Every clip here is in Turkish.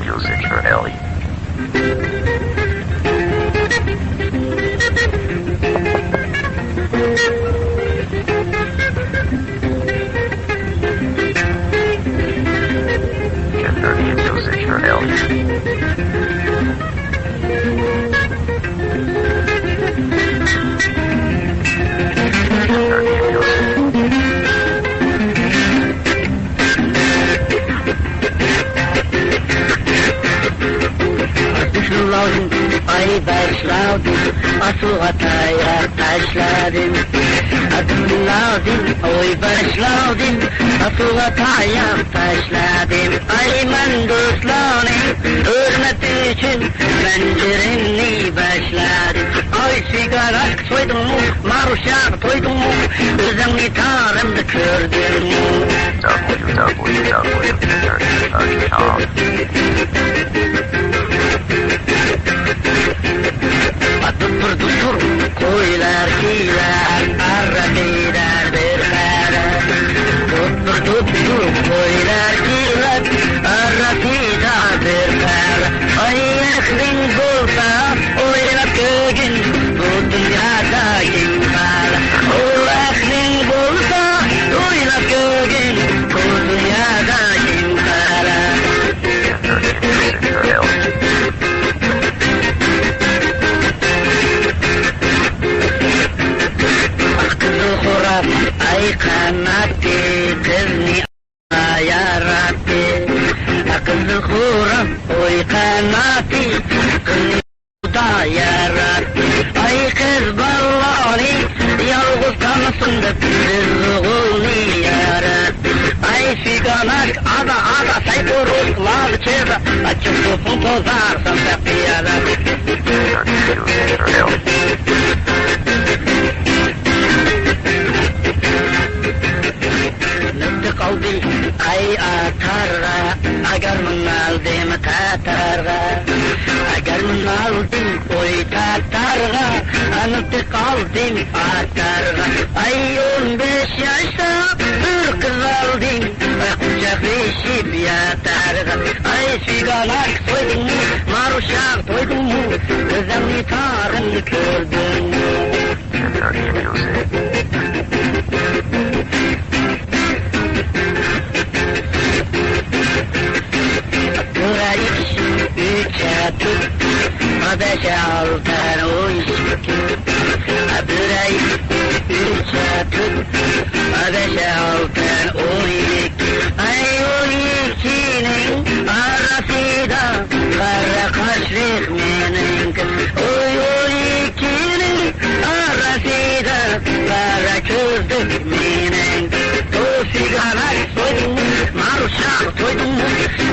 music for Ellie. Converting music for Ellie. Converting music. Düşürladım, ay başladım, asıl hataya taşladım. Adım lazım, oy başladım, asıl hataya taşladım. Ayman dostlarım, hürmet için penceremni başladım. Ay sigara soydum mu, maruşak toydum mu, özümni tarımda kördüm mu? www.dirty.com. Tuttur koylar kiler arrabiler bir kere. Tuttur koylar kiler arrabiler bir kere. Ay ekrin bulsa oylap kögün bu dünyada kim var? O ekrin bulsa oylap kögün bu dünyada kim var? Ay kanati kızni ya Rabbi, akıl huram oy kanati kızni ya Rabbi. Ay kız ballani yalğız kalsın da rızgulni ya Rabbi. Ay siganak ada sayburuz lav çeza açıp topun tozarsan da ya Rabbi. قلبي أي أترى أجر من الدم تترى أجر من الدم وي تترى أنا قلبي أترى أيون بش يشرب برك الدم ويقش في بيا ترى أي سيجالك صيدمو ماروشاق صيدمو زمي تارن كردمو Beşaltan uyuştu, abray üçatın, beşaltan uyuştu. Ay uyuştinin arasında kara kaşrik menin. Oy uyuştinin arasında kara közlük menin. O sigarak soydum, maruşak soydum,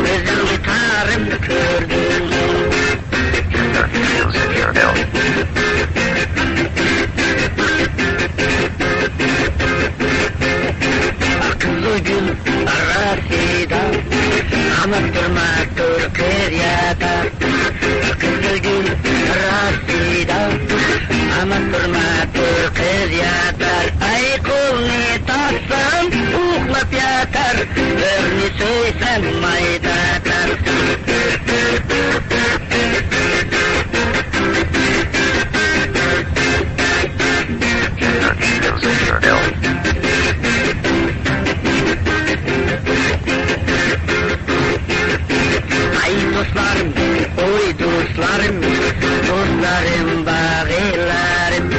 özümü tarımda kördüm. Akıllı gün arasida amattırma Türkiye'de. Akıllı gün arasida amattırma Türkiye'de. Ay kulni tatsam uğlap yatar, verni söysem maydatar. Dostlarım, bağırlarım.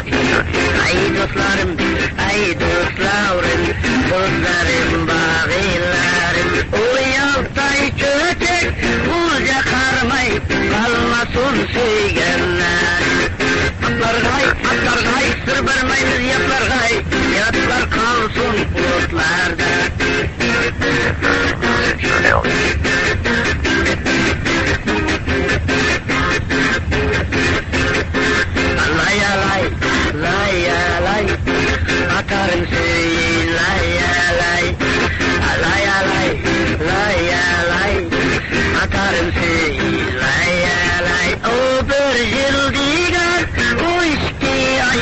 Ay dostlarım, bağırlarım. O yaltay çöçek, bulca karmay, kalmasın söygenler. Atlar gay, sır vermeyiz yaplar gay, yatlar kalsın bulutlarda. Atarım söyleyin lay atarım söyleyin lay. O bir yıl diğer o işki ay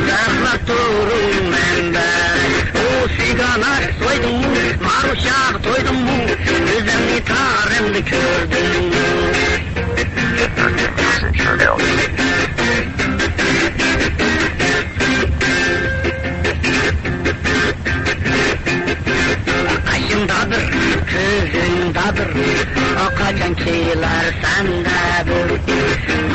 yapmak doğrum ben ben. O siganak soydum mu, maruşak toydum mu, özümni tarımda kördüm mu. Kaşındadır, kızındadır, o kaçan kiler sendedir.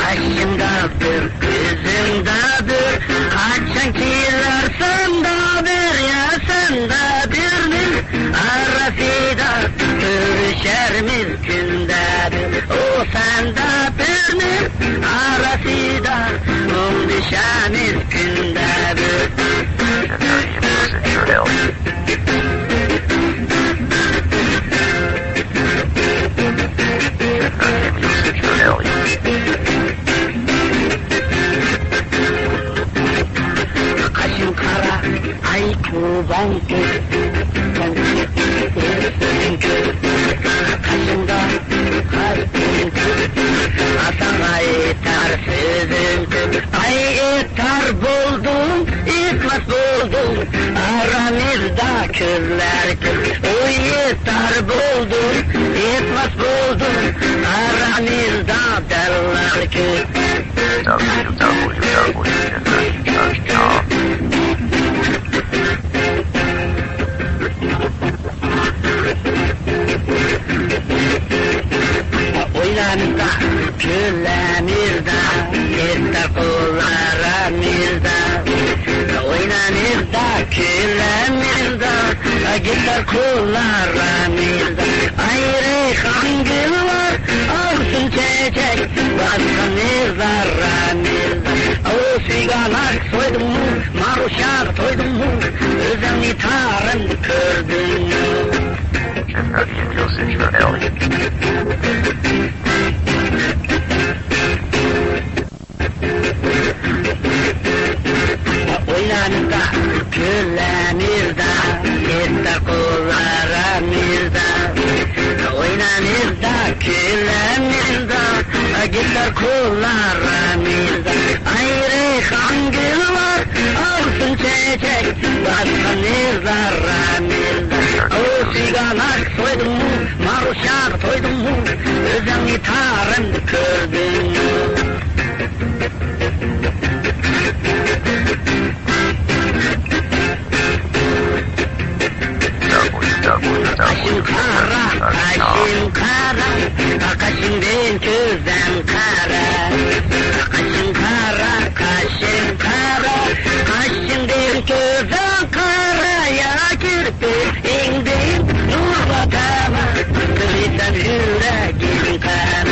Kaşındadır, kızındadır, kaçan kiler sendedir. Ya sendedir, arasida görüşerimiz gündedir. O sendedir, arasida buluşamız gündedir. Kaşın kara, ay çoban kız, kaşında kalbin kız, atana yeter sözün kız. Ay yeter buldum, itmez buldum, aramızda körler kız. O yeter buldum, itmez buldum, aramızda derler kız. Oylanırda, külemirda, yeter kullarımızda. Oynanırda, külemirda, yeter kullarımızda. Ayrı hangıl var, olsun çiçek, baskanır zarramızda. O sigalar soydum mu, maruşar toydum mu, özenli tarım kördün mü? Oynanırda, külemirda, yeter kullarımızda. Oynanırda, külemirda, yeter kullarımızda. Ayrı hangıl var, olsun çiçek, baskanır zarramızda. O sigalar soydum mu, maruşar toydum mu, özenli tarım kördün mü? Kaşın kara, kaşın kara, kaşın gözden kara. Kaşın kara, kaşın kara, kaşın gözden kara. Ya kirpiğindeyim, nur batama, kırıtan yüreğin kara.